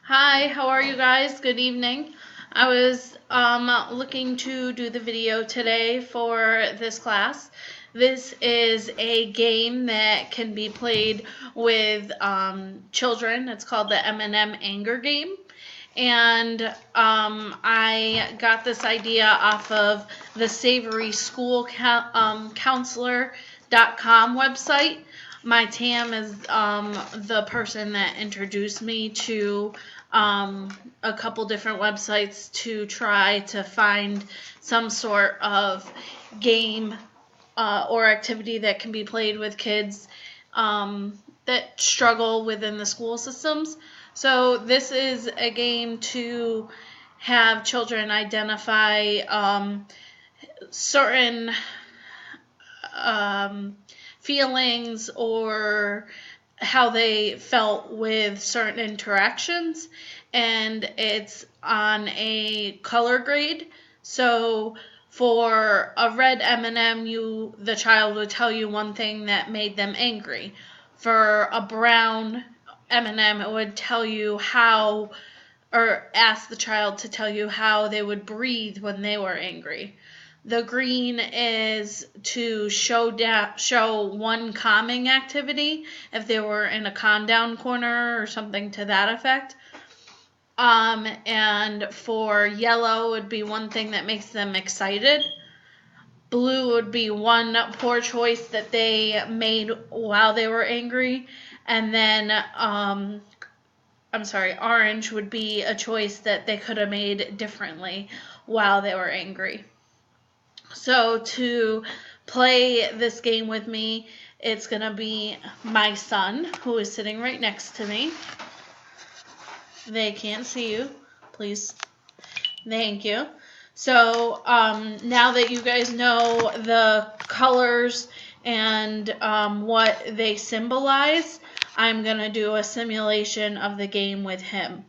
Hi, how are you guys? Good evening. I was looking to do the video today for this class. This is a game that can be played with children. It's called the M&M Anger Game. And I got this idea off of the Savory School Counselor.com website. My Tam is the person that introduced me to a couple different websites to try to find some sort of game or activity that can be played with kids that struggle within the school systems. So this is a game to have children identify certain feelings or how they felt with certain interactions, and it's on a color grade. So for a red M&M, the child would tell you one thing that made them angry. For a brown M&M, it would tell you how, or ask the child to tell you how they would breathe when they were angry. The green is to show one calming activity if they were in a calm down corner or something to that effect. And for yellow would be one thing that makes them excited. Blue would be one poor choice that they made while they were angry. And then orange would be a choice that they could have made differently while they were angry. So to play this game with me, it's going to be my son, who is sitting right next to me. They can't see you. Please. Thank you. So now that you guys know the colors and what they symbolize, I'm going to do a simulation of the game with him.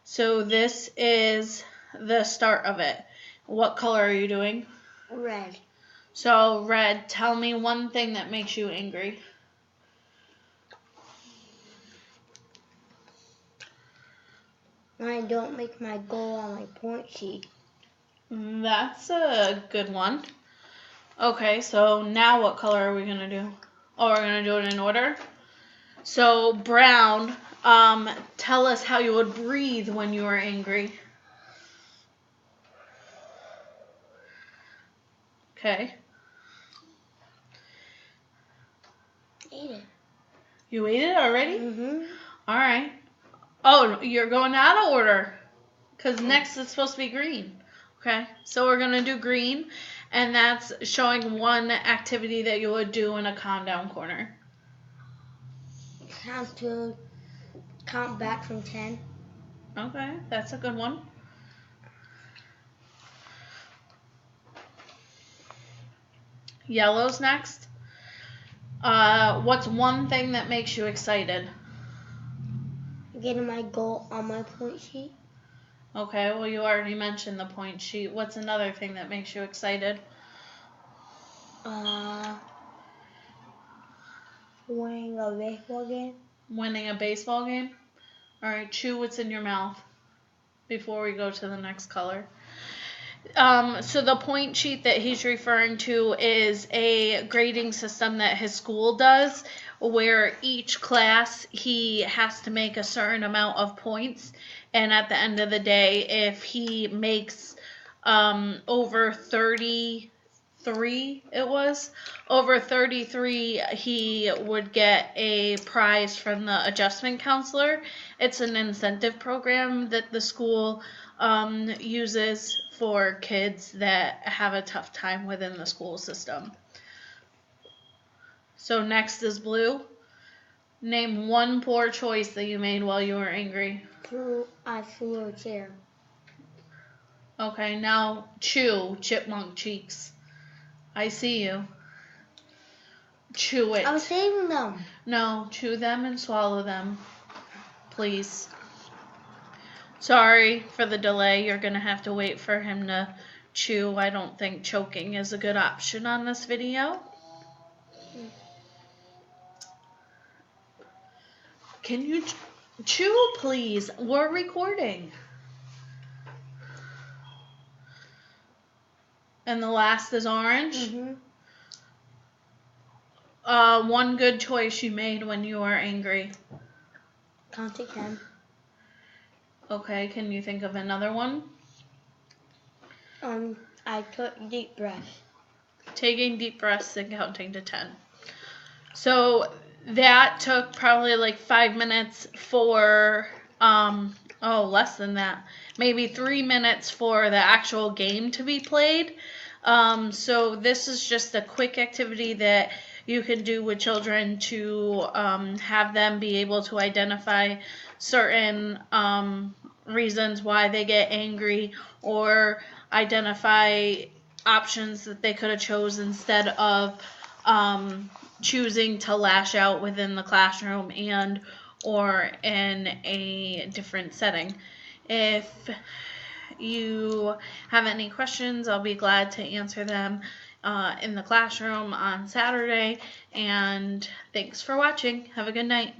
So this is the start of it. What color are you doing? Red. So, red, tell me one thing that makes you angry. When I don't make my goal on my point sheet. That's a good one. Okay, so now what color are we going to do? Oh, we're going to do it in order? So, brown, tell us how you would breathe when you were angry. Okay. Ate it. You ate it already? Mm-hmm. All right. Oh, you're going out of order because next it's supposed to be green. Okay, so we're going to do green, and that's showing one activity that you would do in a calm down corner. Count back from 10. Okay, that's a good one. Yellow's next. What's one thing that makes you excited? Getting my goal on my point sheet. Okay, well, you already mentioned the point sheet. What's another thing that makes you excited? Winning a baseball game. Winning a baseball game? All right, chew what's in your mouth before we go to the next color. So the point sheet that he's referring to is a grading system that his school does, where each class he has to make a certain amount of points, and at the end of the day, if he makes over 33, he would get a prize from the adjustment counselor. It's an incentive program that the school uses for kids that have a tough time within the school system. So next is blue. Name one poor choice that you made while you were angry. I flew a chair. Okay, now chew, chipmunk cheeks. I see you. Chew it. I'm saving them. No, chew them and swallow them. Please. Sorry for the delay. You're going to have to wait for him to chew. I don't think choking is a good option on this video. Can you Chew, please. We're recording. And the last is orange. Mm-hmm. One good choice you made when you were angry. Count to 10. Okay, can you think of another one? I took deep breaths. Taking deep breaths and counting to 10. So that took probably like 5 minutes for, less than that. Maybe 3 minutes for the actual game to be played. So this is just a quick activity that you can do with children to have them be able to identify certain reasons why they get angry, or identify options that they could have chosen instead of choosing to lash out within the classroom and or in a different setting. If you have any questions, I'll be glad to answer them in the classroom on Saturday. And thanks for watching. Have a good night.